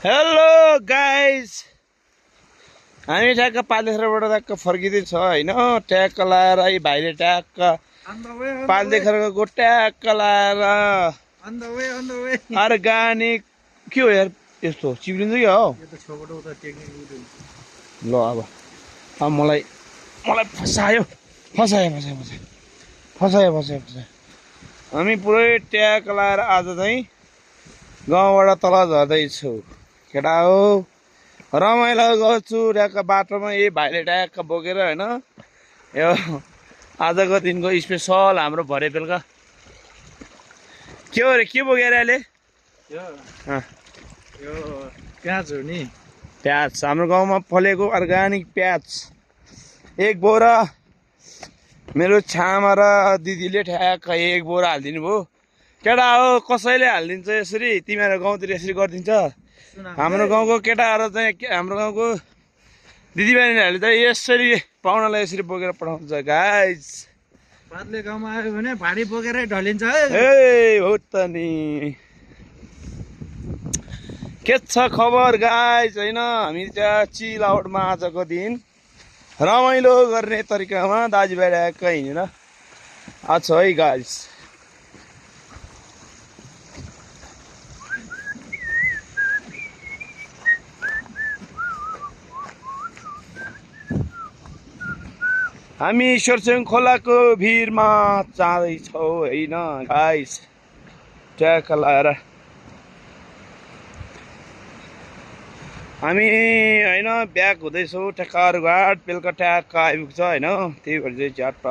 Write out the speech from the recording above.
Hello guys, हामी ट्याक्क पालदेखेरबाट ट्याक्क फर्किँदैछ होइन। ट्याक्क लाएर यी भाइले ट्याक्क पालदेखेरको ट्याक्क लाएर अर्ग्यानिक के हो यार यस्तो चिप्लिन्छ कि हो। ल अब मलाई फसायो हामी पुरै ट्याक्क लाएर आज चाहिँ गाउँबाट तल झर्दैछु केटा हो। रमाइलो गर्छु ट्याक्क बाटोमा यही भाइले ट्याक्क बोकेर होइन। यो आजको दिनको स्पेसल हाम्रो भरे बेलुका के हो रे, के बोकेर अहिले? प्याज हो नि, प्याज हाम्रो गाउँमा फलेको अर्ग्यानिक प्याज एक बोरा। मेरो छामा र दिदीले ठ्याक्क एक बोरा हालिदिनु भयो केटा हो। कसैले हालिदिन्छ यसरी, तिमीहरू गाउँतिर यसरी गरिदिन्छ? हाम्रो गाउँको केटाहरू चाहिँ हाम्रो गाउँको दिदीबहिनीहरूले चाहिँ यसरी पाहुनालाई यसरी बोकेर पठाउँछ गाइस। पातले गाउँमा आयो भने भाडी बोकेरै ढलिन्छ है। ए हो त नि, के छ खबर गाइस? होइन हामी त्यहाँ चिल आउटमा आजको दिन रमाइलो गर्ने तरिकामा दाजुभाइ ढ्याक्क हिँडेर आज छ है गाइस। हामी ईश्वरसिंह खोलाको भिरमा जाँदैछौँ होइन गाइस। ट्याक्क लाएर हामी होइन ब्याक हुँदैछौँ। ठ्याक्क घाट बेलुका ट्याक्क आइपुग्छ होइन। त्यही भएर चाहिँ झ्याट्ट